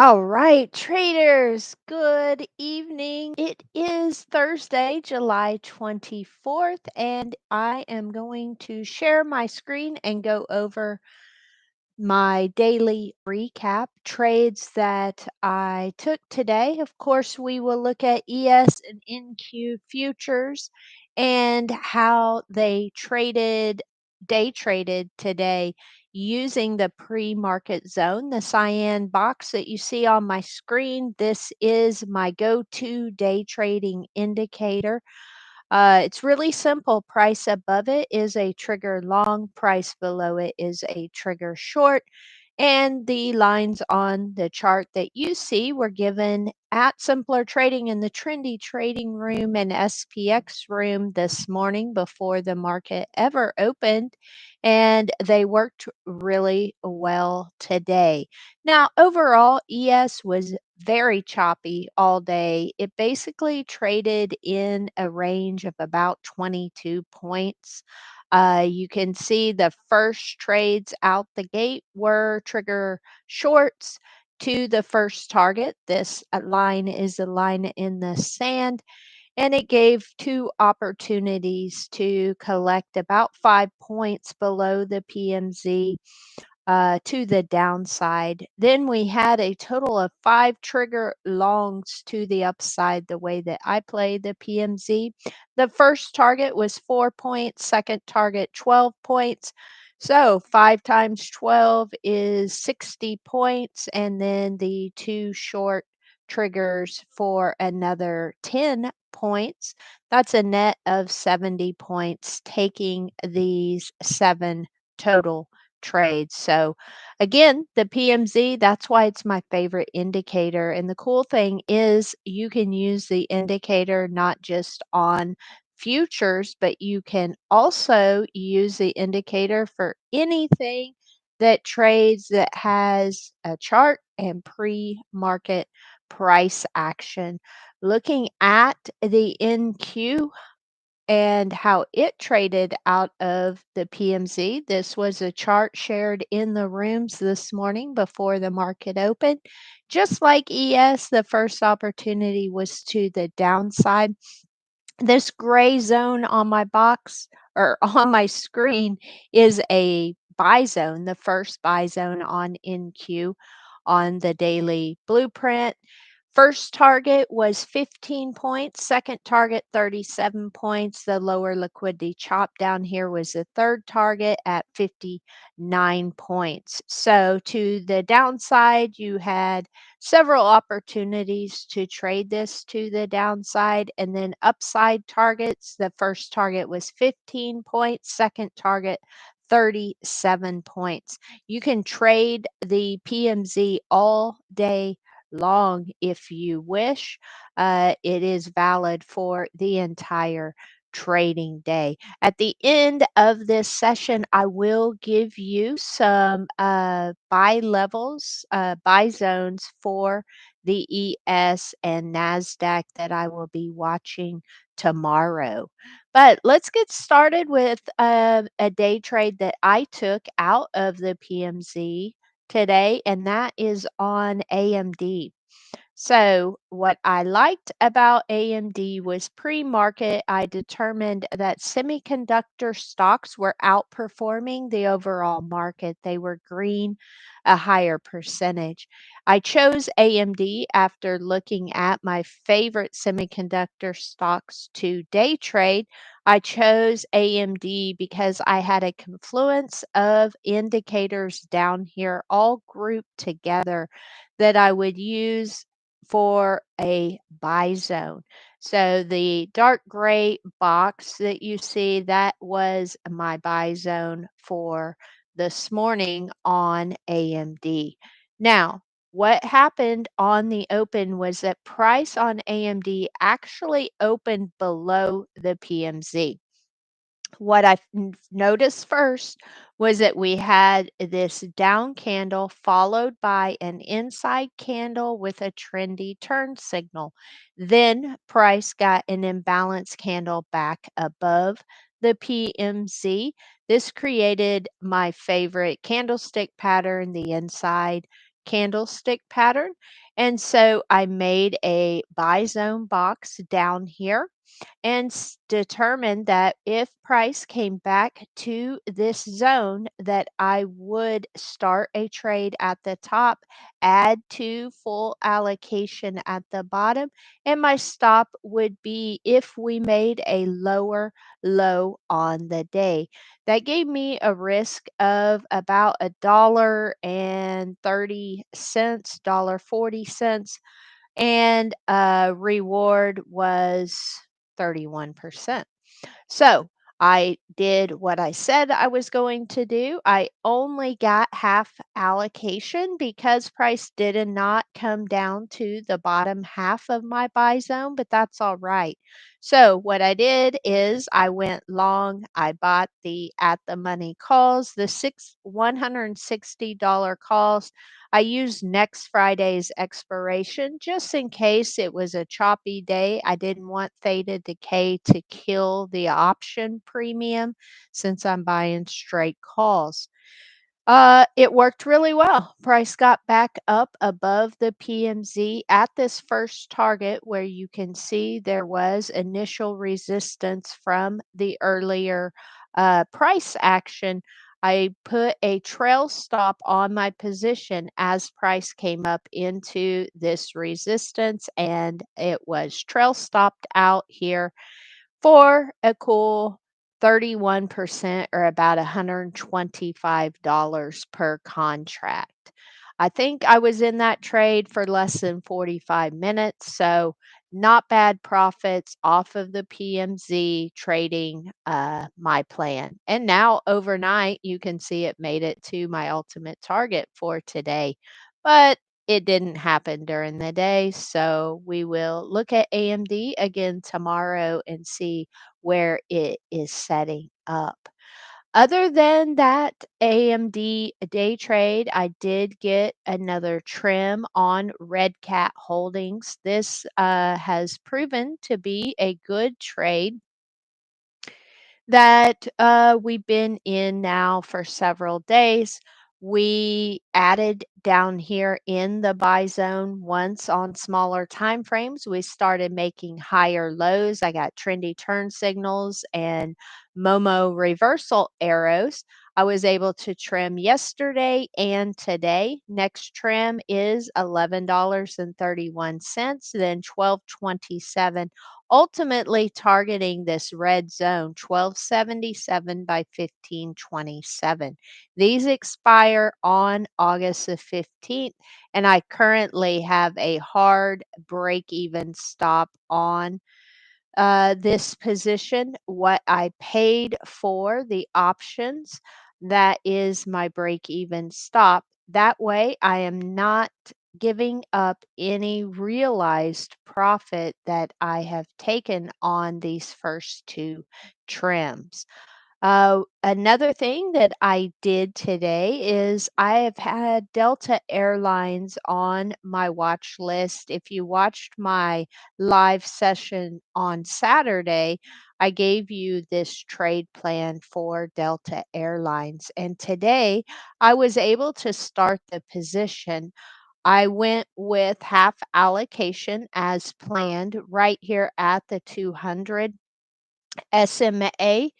All right, traders, good evening. It is Thursday, July 24th, and I am going to share my screen and go over my daily recap trades that I took today. Of course, we will look at ES and NQ futures and how they day traded today using the pre-market zone, the cyan box that you see on my screen. This is my go-to day trading indicator. It's really simple. Price above it is a trigger long, price below it is a trigger short. And the lines on the chart that you see were given at Simpler Trading in the Trendy Trading Room and SPX room this morning before the market ever opened. And they worked really well today. Now, overall, ES was very choppy all day. It basically traded in a range of about 22 points. You can see the first trades out the gate were trigger shorts to the first target. This line is a line in the sand, and it gave two opportunities to collect about 5 points below the PMZ to the downside. Then we had a total of five trigger longs to the upside the way that I played the PMZ. The first target was 4 points, second target 12 points. So 5 times 12 is 60 points, and then the two short triggers for another 10 points. That's a net of 70 points, taking these seven total trades. So again, the PMZ, that's why it's my favorite indicator. And the cool thing is you can use the indicator not just on futures, but you can also use the indicator for anything that trades that has a chart and pre-market price action. Looking at the NQ, and how it traded out of the PMZ. This was a chart shared in the rooms this morning before the market opened. Just like ES, the first opportunity was to the downside. This gray zone on my box or on my screen is a buy zone, the first buy zone on NQ on the daily blueprint. First target was 15 points, second target 37 points. The lower liquidity chop down here was the third target at 59 points. So to the downside, you had several opportunities to trade this to the downside, and then upside targets. The first target was 15 points, second target 37 points. You can trade the PMZ all day long if you wish. It is valid for the entire trading day. At the end of this session, I will give you some buy levels, buy zones for the ES and NASDAQ that I will be watching tomorrow. But let's get started with a day trade that I took out of the PMZ today, and that is on AMD. So, what I liked about AMD was pre market, I determined that semiconductor stocks were outperforming the overall market. They were green a higher percentage. I chose AMD after looking at my favorite semiconductor stocks to day trade. I chose AMD because I had a confluence of indicators down here all grouped together that I would use for a buy zone. So the dark gray box that you see, that was my buy zone for this morning on AMD. Now, what happened on the open was that price on AMD actually opened below the PMZ. What I noticed first was that we had this down candle followed by an inside candle with a trendy turn signal. Then price got an imbalance candle back above the PMZ. This created my favorite candlestick pattern, the inside candlestick pattern. And so I made a buy zone box down here and determined that if price came back to this zone that I would start a trade at the top, add to full allocation at the bottom, and my stop would be if we made a lower low on the day. That gave me a risk of about $1.30, $1.40, and reward was 31%. So I did what I said I was going to do. I only got half allocation because price did not come down to the bottom half of my buy zone, but that's all right. So what I did is I went long. I bought the at the money calls, the $160 calls. I used next Friday's expiration just in case it was a choppy day. I didn't want theta decay to kill the option premium since I'm buying straight calls. It worked really well. Price got back up above the PMZ at this first target where you can see there was initial resistance from the earlier price action. I put a trail stop on my position as price came up into this resistance, and it was trail stopped out here for a cool 31% or about $125 per contract. I think I was in that trade for less than 45 minutes, so not bad profits off of the PMZ trading my plan. And now overnight, you can see it made it to my ultimate target for today. But it didn't happen during the day, so we will look at AMD again tomorrow and see where it is setting up. Other than that AMD day trade, I did get another trim on Red Cat Holdings. This has proven to be a good trade that we've been in now for several days. We added down here in the buy zone once on smaller time frames. We started making higher lows. I got trendy turn signals and Momo reversal arrows. I was able to trim yesterday and today. Next trim is $11.31, then 12.27, ultimately targeting this red zone 1277 by 1527. These expire on August the 15th, and I currently have a hard break even stop on this position. What I paid for the options, that is my break even stop. That way, I am not giving up any realized profit that I have taken on these first two trims. Another thing that I did today is I have had Delta Airlines on my watch list. If you watched my live session on Saturday, I gave you this trade plan for Delta Airlines. And today I was able to start the position. I went with half allocation as planned right here at the 200 SMA.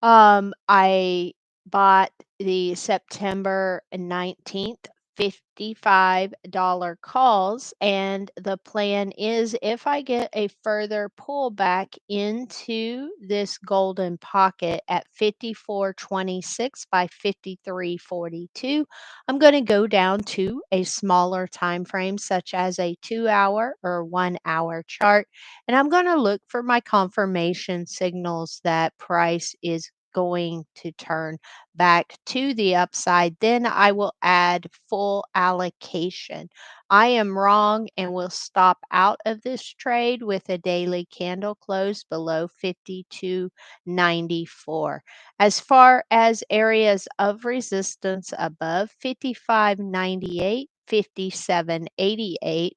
I bought the September 19th $55 calls, and the plan is if I get a further pullback into this golden pocket at 54.26 by 53.42, I'm going to go down to a smaller time frame such as a 2-hour or 1-hour chart, and I'm going to look for my confirmation signals that price is going to turn back to the upside. Then I will add full allocation. I am wrong and will stop out of this trade with a daily candle close below 52.94. As far as areas of resistance above 55.98, 57.88,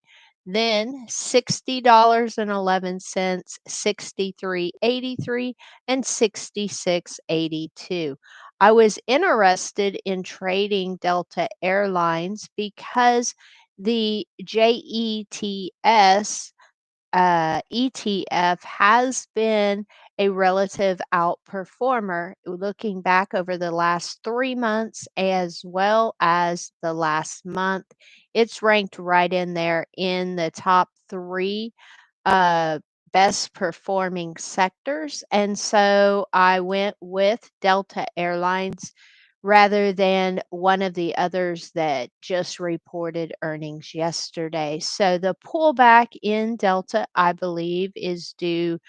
then $60.11, 63.83, and 66.82. I was interested in trading Delta Airlines because the JETS ETF has been a relative outperformer looking back over the last 3 months as well as the last month. It's ranked right in there in the top three uh, best performing sectors. And so I went with Delta Airlines rather than one of the others that just reported earnings yesterday. So the pullback in Delta, I believe, is due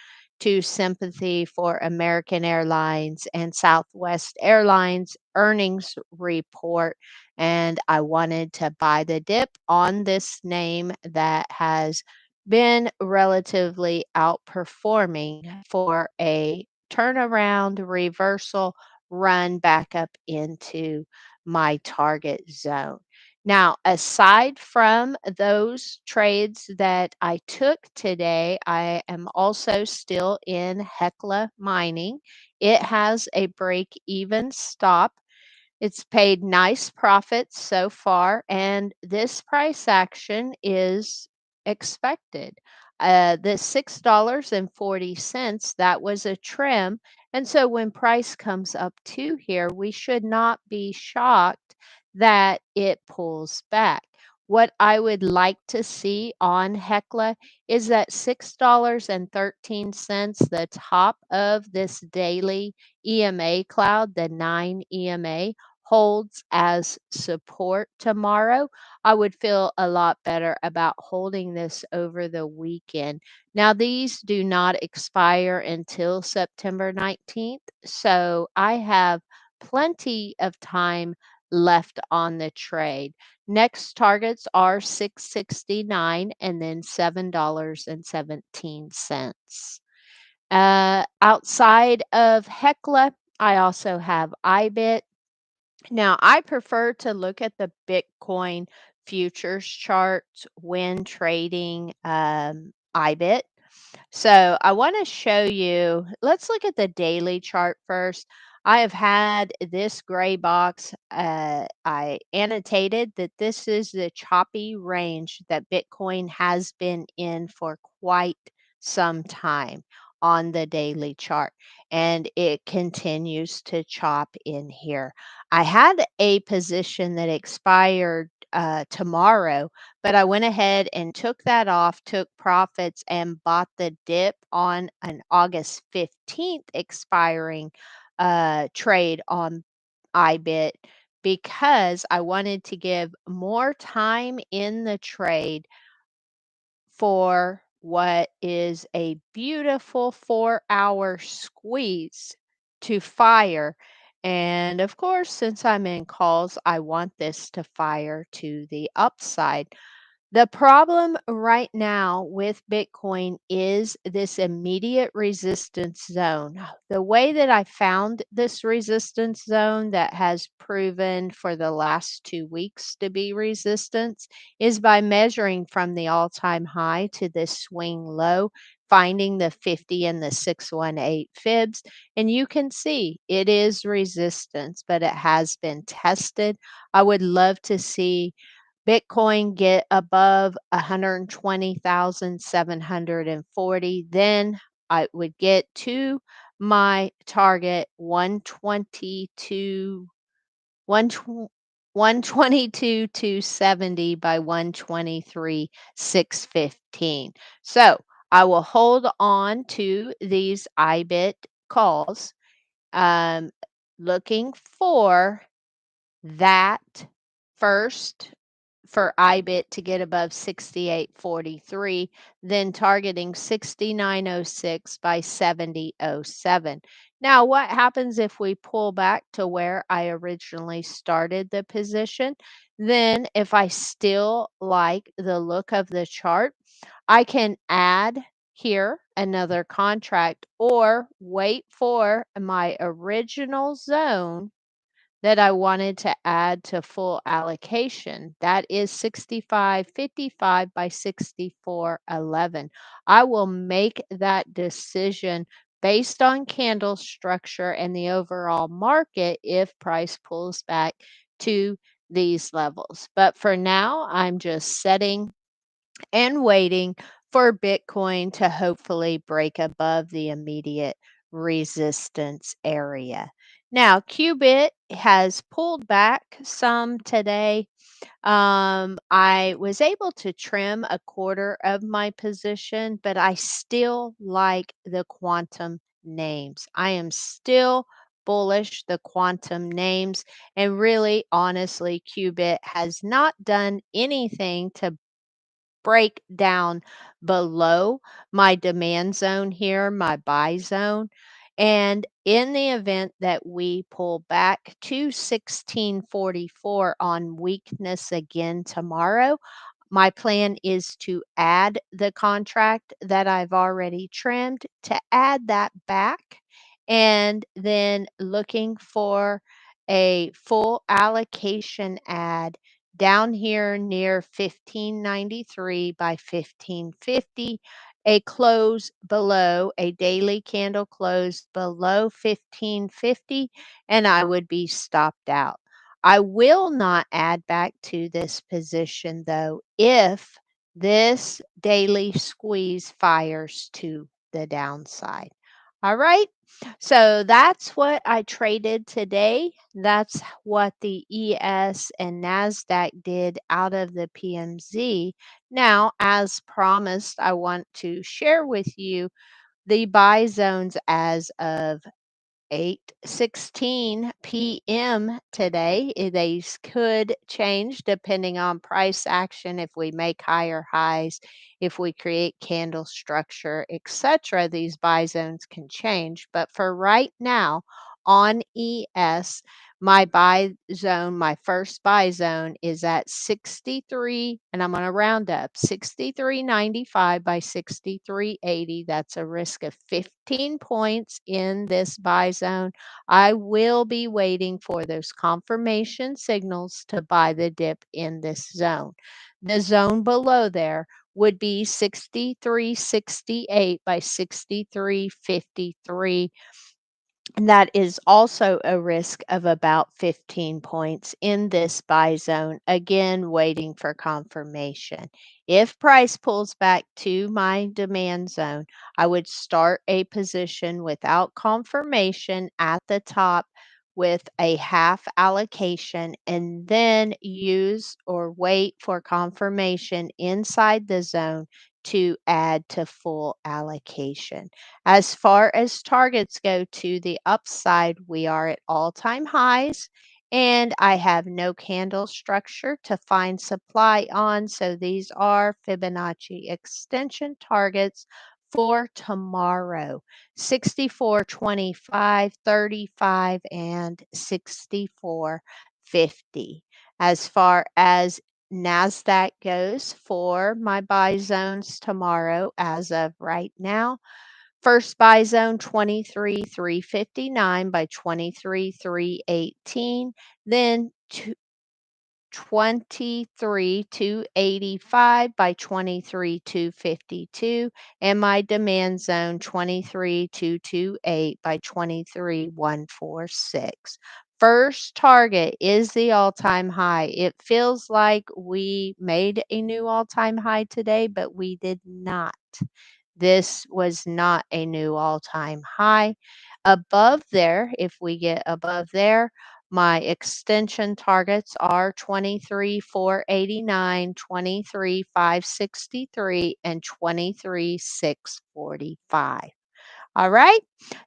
to sympathy for American Airlines and Southwest Airlines earnings report. And I wanted to buy the dip on this name that has been relatively outperforming for a turnaround reversal run back up into my target zone. Now, aside from those trades that I took today, I am also still in Hecla Mining. It has a break even stop. It's paid nice profits so far, and this price action is expected. The $6.40, that was a trim. And so when price comes up to here, we should not be shocked that it pulls back. What I would like to see on Hecla is that $6.13, the top of this daily EMA cloud, the 9 EMA, holds as support tomorrow, I would feel a lot better about holding this over the weekend. Now, these do not expire until September 19th, so I have plenty of time left on the trade. Next targets are 669 and then $7.17. Outside of Hecla, I also have IBIT. Now, I prefer to look at the Bitcoin futures charts when trading IBIT. So I want to show you, let's look at the daily chart first. I have had this gray box. I annotated that this is the choppy range that Bitcoin has been in for quite some time on the daily chart, and it continues to chop in here. I had a position that expired tomorrow, but I went ahead and took that off, took profits, and bought the dip on an August 15th expiring trade on IBIT because I wanted to give more time in the trade for what is a beautiful 4-hour squeeze to fire. And of course, since I'm in calls, I want this to fire to the upside. The problem right now with Bitcoin is this immediate resistance zone. The way that I found this resistance zone that has proven for the last 2 weeks to be resistance is by measuring from the all time high to this swing low, finding the 50 and the 618 fibs. And you can see it is resistance, but it has been tested. I would love to see Bitcoin get above 120,740, then I would get to my target 122 122 270 by 123 615. So I will hold on to these IBIT calls, um, looking for that first for IBIT to get above 68.43, then targeting 69.06 by 70.07. Now, what happens if we pull back to where I originally started the position? Then, if I still like the look of the chart, I can add here another contract or wait for my original zone that I wanted to add to full allocation. That is 65.55 by 64.11. I will make that decision based on candle structure and the overall market if price pulls back to these levels. But for now, I'm just setting and waiting for Bitcoin to hopefully break above the immediate resistance area. Now, Qubit has pulled back some today. I was able to trim a quarter of my position, but I still like the quantum names. I am still bullish the quantum names, and really honestly Qubit has not done anything to break down below my demand zone here, my buy zone. And in the event that we pull back to 1644 on weakness again tomorrow, my plan is to add the contract that I've already trimmed, to add that back, and then looking for a full allocation add down here near 1593 by 1550, a close below, a daily candle close below 1550, and I would be stopped out. I will not add back to this position though if this daily squeeze fires to the downside. All right. So that's what I traded today. That's what the ES and NASDAQ did out of the PMZ. Now, as promised, I want to share with you the buy zones as of 8:16 p.m. today. These could change depending on price action, if we make higher highs, if we create candle structure, etc. These buy zones can change. But for right now on ES, my buy zone, my first buy zone is at 63, and I'm going to round up 63.95 by 63.80. That's a risk of 15 points in this buy zone. I will be waiting for those confirmation signals to buy the dip in this zone. The zone below there would be 63.68 by 63.53, and that is also a risk of about 15 points in this buy zone. Again, waiting for confirmation. If price pulls back to my demand zone, I would start a position without confirmation at the top with a half allocation, and then use or wait for confirmation inside the zone to add to full allocation. As far as targets go to the upside, we are at all-time highs, and I have no candle structure to find supply on, so these are Fibonacci extension targets for tomorrow: 64, 25, 35, and 64.50. As far as NASDAQ goes for my buy zones tomorrow, as of right now, first buy zone 23,359 by 23,318, then 23,285 by 23,252, and my demand zone 23,228 by 23,146. First target is the all-time high. It feels like we made a new all-time high today, but we did not. This was not a new all-time high. Above there, if we get above there, my extension targets are 23,489, 23,563, and 23,645. All right.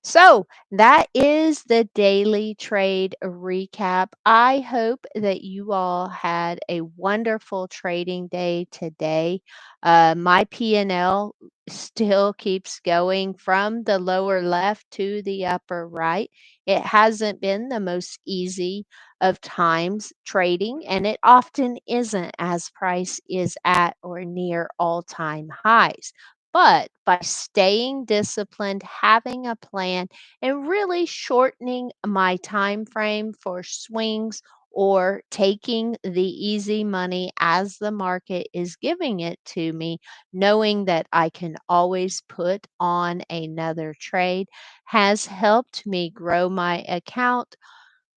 So that is the daily trade recap. I hope that you all had a wonderful trading day today. My P&L still keeps going from the lower left to the upper right. It hasn't been the most easy of times trading, and it often isn't as price is at or near all-time highs. But by staying disciplined, having a plan, and really shortening my time frame for swings or taking the easy money as the market is giving it to me, knowing that I can always put on another trade has helped me grow my account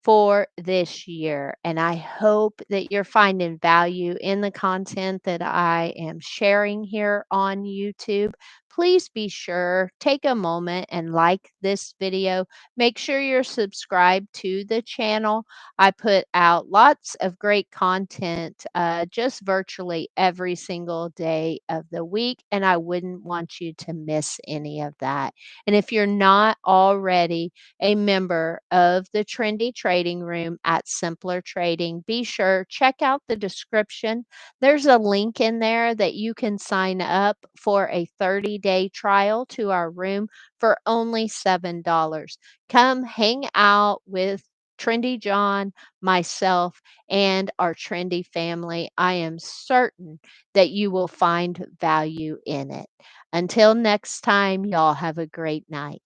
for this year. And I hope that you're finding value in the content that I am sharing here on YouTube. Please be sure, take a moment and like this video. Make sure you're subscribed to the channel. I put out lots of great content just virtually every single day of the week, and I wouldn't want you to miss any of that. And if you're not already a member of the Trendy Trading Room at Simpler Trading, be sure check out the description. There's a link in there that you can sign up for a 30-day trial to our room for only $7. Come hang out with Trendy John, myself, and our Trendy family. I am certain that you will find value in it. Until next time, y'all have a great night.